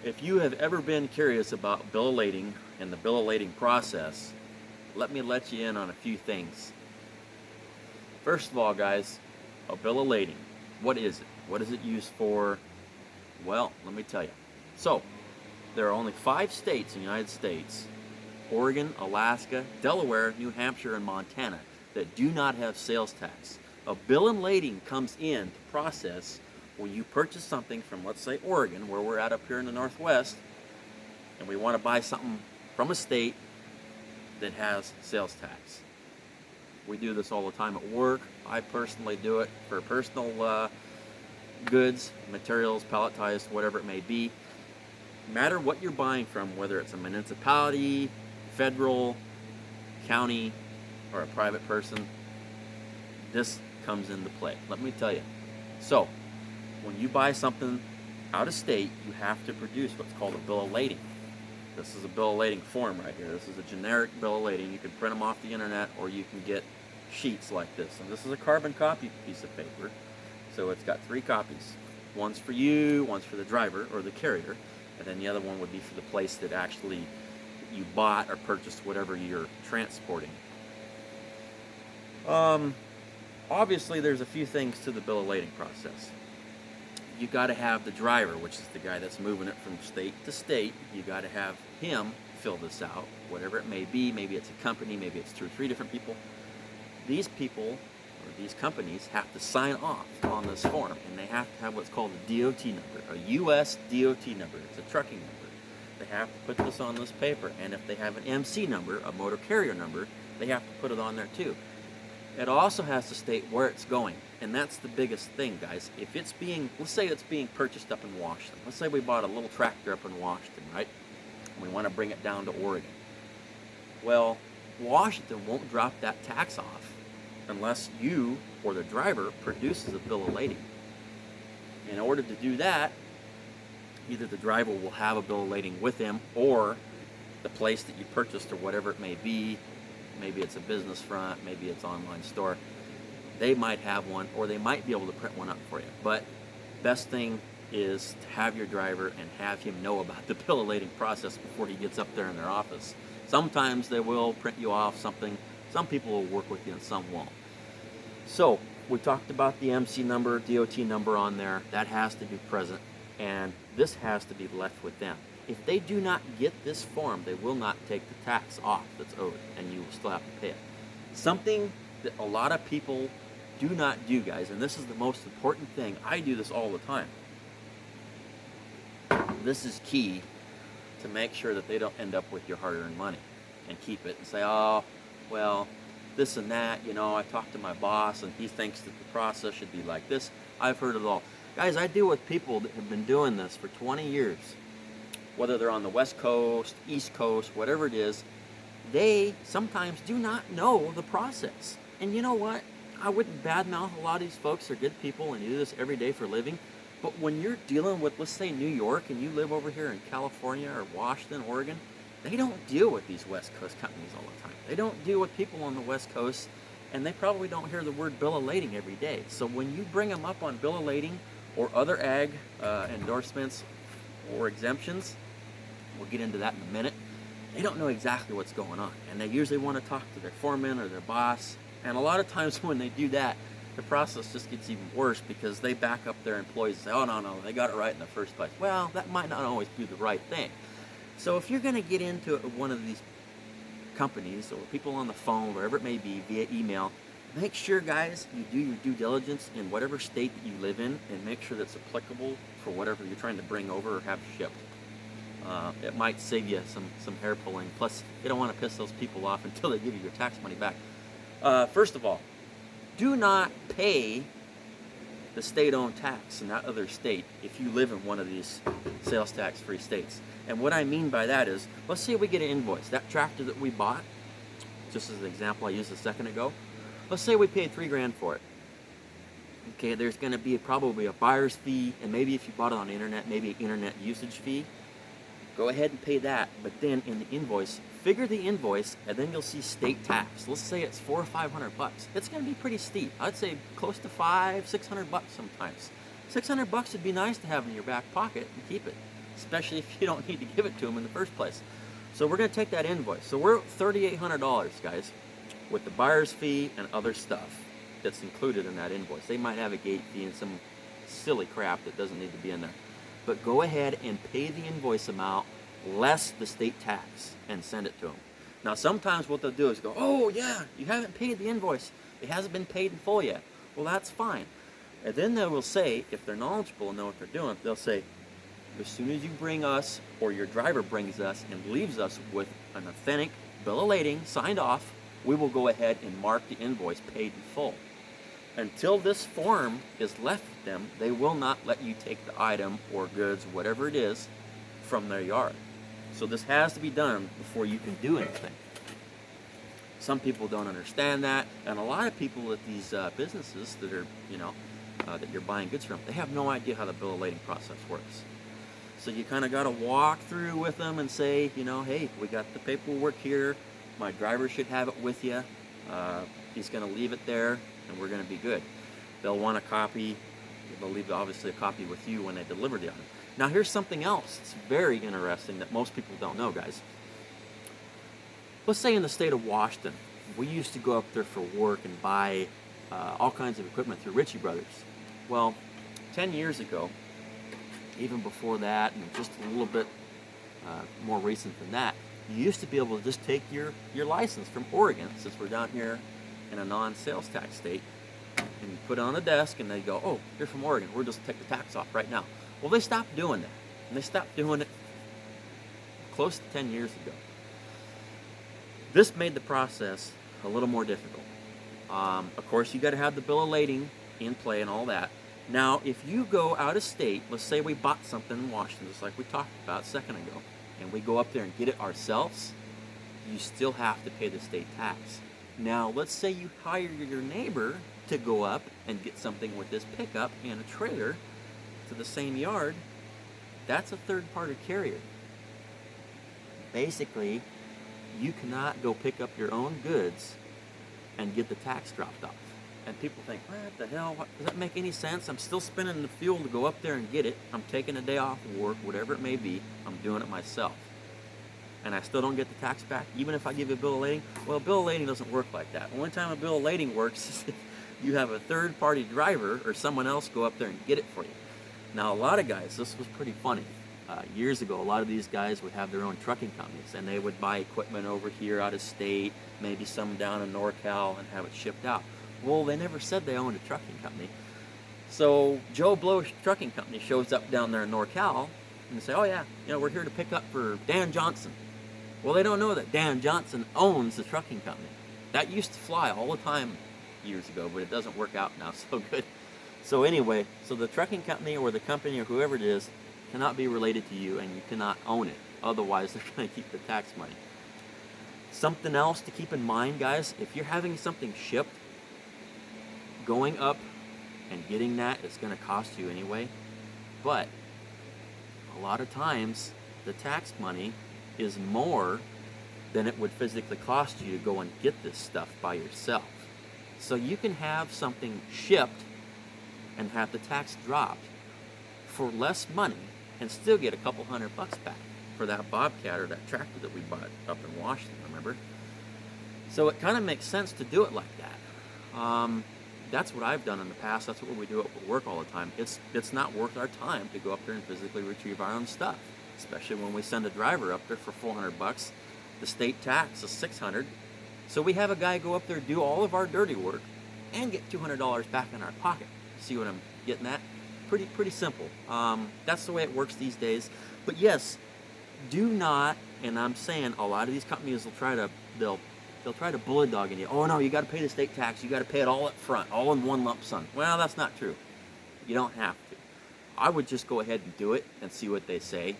If you have ever been curious about bill of lading and the bill of lading process, let me let you in on a few things. First of all, guys, a bill of lading. What is it? What is it used for? Well, let me tell you. So, there are only 5 states in the United States, Oregon, Alaska, Delaware, New Hampshire, and Montana, that do not have sales tax. A bill of lading comes in to process when you purchase something from, let's say, Oregon, where we're at up here in the Northwest, and we want to buy something from a state that has sales tax. We do this all the time at work. I personally do it for personal goods, materials, palletized, whatever it may be. No matter what you're buying from, whether it's a municipality, federal, county, or a private person, this comes into play. Let me tell you. So, when you buy something out of state, you have to produce what's called a bill of lading. This is a bill of lading form right here. This is a generic bill of lading. You can print them off the internet, or you can get sheets like this. And this is a carbon copy piece of paper. So it's got 3 copies. One's for you, one's for the driver or the carrier, and then the other one would be for the place that actually you bought or purchased whatever you're transporting. Obviously, there's a few things to the bill of lading process. You got to have the driver, which is the guy that's moving it from state to state. You got to have him fill this out, whatever it may be. Maybe it's a company, maybe it's 2 or 3 different people. These people or these companies have to sign off on this form, and they have to have what's called a DOT number, a U.S. DOT number. It's a trucking number. They have to put this on this paper, and if they have an MC number, a motor carrier number, they have to put it on there too. It also has to state where it's going, and that's the biggest thing, guys. If it's being, let's say it's being purchased up in Washington. Let's say we bought a little tractor up in Washington, right? And we want to bring it down to Oregon. Well, Washington won't drop that tax off unless you or the driver produces a bill of lading. In order to do that, either the driver will have a bill of lading with him, or the place that you purchased or whatever it may be, maybe it's a business front, maybe it's an online store, they might have one, or they might be able to print one up for you. But best thing is to have your driver and have him know about the bill of lading process before he gets up there in their office. Sometimes they will print you off something. Some people will work with you and some won't. So we talked about the MC number, DOT number on there. That has to be present, and this has to be left with them. If they do not get this form, they will not take the tax off that's owed, and you will still have to pay it. Something that a lot of people do not do, guys, and this is the most important thing. I do this all the time. This is key to make sure that they don't end up with your hard-earned money and keep it and say, oh, well, this and that, you know, I talked to my boss and he thinks that the process should be like this. I've heard it all. Guys, I deal with people that have been doing this for 20 years. Whether they're on the West Coast, East Coast, whatever it is, they sometimes do not know the process. And you know what? I wouldn't badmouth a lot of these folks. They're good people and do this every day for a living. But when you're dealing with, let's say, New York, and you live over here in California or Washington, Oregon, they don't deal with these West Coast companies all the time. They don't deal with people on the West Coast, and they probably don't hear the word bill of lading every day. So when you bring them up on bill of lading or other ag endorsements or exemptions, we'll get into that in a minute, they don't know exactly what's going on. And they usually want to talk to their foreman or their boss. And a lot of times when they do that, the process just gets even worse because they back up their employees and say, oh, no, they got it right in the first place. Well, that might not always be the right thing. So if you're going to get into one of these companies or people on the phone, wherever it may be, via email, make sure, guys, you do your due diligence in whatever state that you live in and make sure that's applicable for whatever you're trying to bring over or have shipped. It might save you some hair pulling. Plus, you don't want to piss those people off until they give you your tax money back. First of all, do not pay the state-owned tax in that other state if you live in one of these sales tax-free states. And what I mean by that is, let's say we get an invoice. That tractor that we bought, just as an example I used a second ago, let's say we paid $3,000 for it. Okay, there's going to be probably a buyer's fee, and maybe if you bought it on the internet, maybe an internet usage fee. Go ahead and pay that, but then in the invoice, figure the invoice, and then you'll see state tax. Let's say it's $400 or $500. It's going to be pretty steep. I'd say close to $500, $600 sometimes. $600 would be nice to have in your back pocket and keep it. especially if you don't need to give it to them in the first place. So we're going to take that invoice. So we're $3,800, guys, with the buyer's fee and other stuff that's included in that invoice. They might have a gate fee and some silly crap that doesn't need to be in there. But go ahead and pay the invoice amount less the state tax and send it to them. Now, sometimes what they'll do is go, oh, yeah, you haven't paid the invoice. It hasn't been paid in full yet. Well, that's fine. And then they will say, if they're knowledgeable and know what they're doing, they'll say, as soon as you bring us, or your driver brings us and leaves us with an authentic bill of lading signed off, we will go ahead and mark the invoice paid in full. Until this form is left with them, they will not let you take the item or goods, whatever it is, from their yard. So this has to be done before you can do anything. Some people don't understand that, and a lot of people at these businesses that are, that you're buying goods from, they have no idea how the bill of lading process works. So you kind of got to walk through with them and say, hey, we got the paperwork here. My driver should have it with you. He's going to leave it there, and we're going to be good. They'll want a copy. They'll leave, obviously, a copy with you when they deliver the item. Now, here's something else that's very interesting that most people don't know, guys. Let's say in the state of Washington, we used to go up there for work and buy all kinds of equipment through Ritchie Brothers. Well, 10 years ago, even before that, and just a little bit more recent than that, you used to be able to just take your license from Oregon, since we're down here in a non-sales tax state, and you put it on a desk, and they go, oh, you're from Oregon, we'll just take the tax off right now. Well, they stopped doing that, and they stopped doing it close to 10 years ago. This made the process a little more difficult. Of course, you got to have the bill of lading in play and all that. Now, if you go out of state, let's say we bought something in Washington, just like we talked about a second ago, and we go up there and get it ourselves, you still have to pay the state tax. Now, let's say you hire your neighbor to go up and get something with this pickup and a trailer to the same yard. That's a third-party carrier. Basically, you cannot go pick up your own goods and get the tax dropped off. And people think, what the hell? Does that make any sense? I'm still spending the fuel to go up there and get it. I'm taking a day off of work, whatever it may be. I'm doing it myself. And I still don't get the tax back, even if I give you a bill of lading? Well, a bill of lading doesn't work like that. The only time a bill of lading works is if you have a third-party driver or someone else go up there and get it for you. Now, a lot of guys, this was pretty funny. Years ago, a lot of these guys would have their own trucking companies, and they would buy equipment over here out of state, maybe some down in NorCal, and have it shipped out. Well, they never said they owned a trucking company. So Joe Blow's trucking company shows up down there in NorCal, and they say, oh yeah, we're here to pick up for Dan Johnson. Well, they don't know that Dan Johnson owns the trucking company. That used to fly all the time years ago, but it doesn't work out now so good. So anyway, so the trucking company or the company or whoever it is cannot be related to you, and you cannot own it. Otherwise, they're going to keep the tax money. Something else to keep in mind, guys, if you're having something shipped, going up and getting that is going to cost you anyway. But a lot of times, the tax money is more than it would physically cost you to go and get this stuff by yourself. So you can have something shipped and have the tax dropped for less money and still get a couple $100 back for that Bobcat or that tractor that we bought up in Washington, remember? So it kind of makes sense to do it like that. That's what I've done in the past. That's what we do at work all the time. It's not worth our time to go up there and physically retrieve our own stuff, especially when we send a driver up there for $400. The state tax is $600. So we have a guy go up there, do all of our dirty work, and get $200 back in our pocket. See what I'm getting at? Pretty simple. That's the way it works these days. But yes, do not, and I'm saying a lot of these companies will try to, they'll try to bullet dog in you. Oh no, you got to pay the state tax. You got to pay it all up front, all in one lump sum. Well, that's not true. You don't have to. I would just go ahead and do it and see what they say.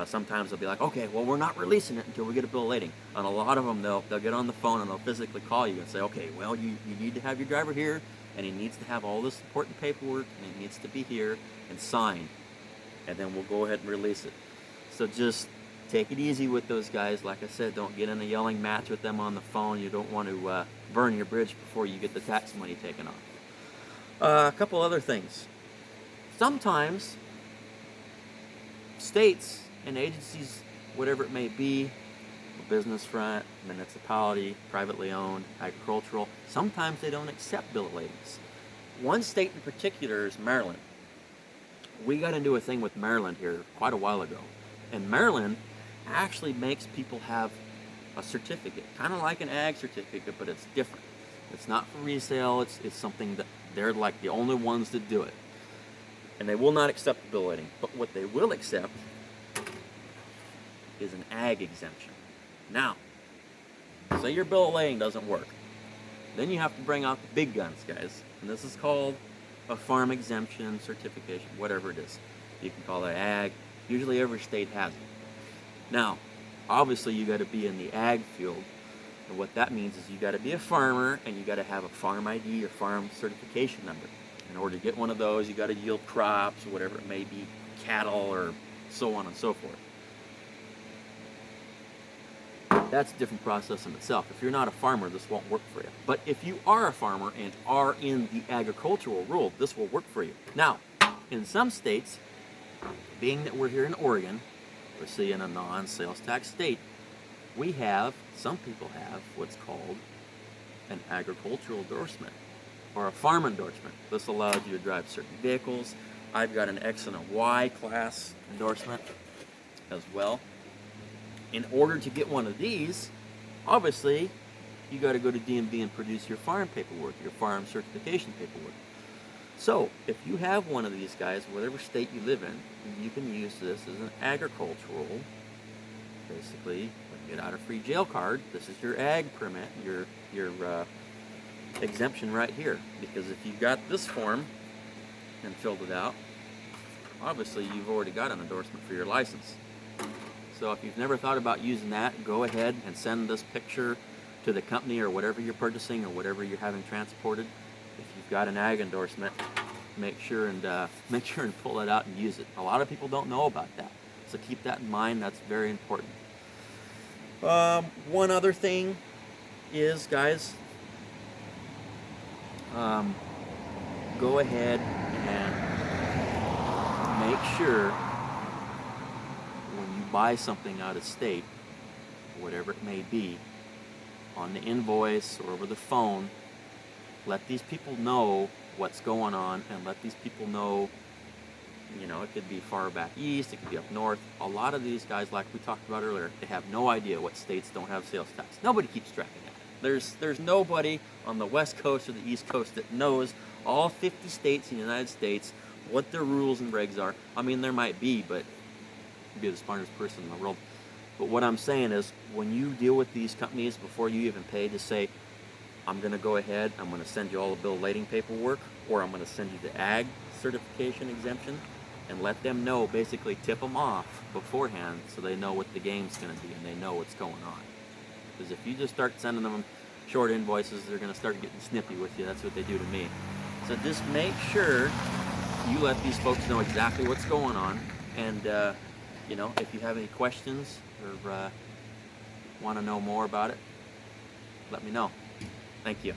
Sometimes they'll be like, okay, well, we're not releasing it until we get a bill of lading. And a lot of them, they'll get on the phone and they'll physically call you and say, okay, well, you need to have your driver here, and he needs to have all this important paperwork, and he needs to be here and signed, and then we'll go ahead and release it. So just take it easy with those guys. Like I said, don't get in a yelling match with them on the phone. You don't want to burn your bridge before you get the tax money taken off. A couple other things. Sometimes states and agencies, whatever it may be, business front, municipality, privately owned, agricultural, sometimes they don't accept bill of ladings. One state in particular is Maryland. We got into a thing with Maryland here quite a while ago. And Maryland actually makes people have a certificate, kind of like an ag certificate, but it's different. It's not for resale, it's something that they're like the only ones that do it. And they will not accept the bill of lading. But what they will accept is an ag exemption. Now, say your bill of lading doesn't work. Then you have to bring out the big guns, guys. And this is called a farm exemption certification, whatever it is. You can call it ag. Usually every state has it. Now, obviously you got to be in the ag field. And what that means is you got to be a farmer and you got to have a farm ID or farm certification number. In order to get one of those, you got to yield crops or whatever it may be, cattle or so on and so forth. That's a different process in itself. If you're not a farmer, this won't work for you. But if you are a farmer and are in the agricultural world, this will work for you. Now, in some states, being that we're here in Oregon, we're seeing a non-sales tax state, some people have what's called an agricultural endorsement or a farm endorsement. This allows you to drive certain vehicles. I've got an X and a Y class endorsement as well. In order to get one of these, obviously, you got to go to DMV and produce your farm paperwork, your farm certification paperwork. So, if you have one of these guys, whatever state you live in, you can use this as an agricultural, basically, get out a free jail card. This is your ag permit, your exemption right here. Because if you got this form and filled it out, obviously you've already got an endorsement for your license. So if you've never thought about using that, go ahead and send this picture to the company or whatever you're purchasing or whatever you're having transported. If you've got an ag endorsement, make sure and pull it out and use it. A lot of people don't know about that, so keep that in mind. That's very important. One other thing is, guys, go ahead and make sure when you buy something out of state, whatever it may be, on the invoice or over the phone, let these people know what's going on and let these people know, it could be far back east, it could be up north. A lot of these guys, like we talked about earlier, they have no idea what states don't have sales tax. Nobody keeps track of that. There's nobody on the West Coast or the East Coast that knows all 50 states in the United States, what their rules and regs are. I mean, there might be, but you'd be the smartest person in the world. But what I'm saying is, when you deal with these companies, before you even pay, to say, I'm going to go ahead, I'm going to send you all the bill of lading paperwork, or I'm going to send you the ag certification exemption, and let them know, basically tip them off beforehand so they know what the game's going to be and they know what's going on. Because if you just start sending them short invoices, they're going to start getting snippy with you. That's what they do to me. So just make sure you let these folks know exactly what's going on. And, if you have any questions or want to know more about it, let me know. Thank you.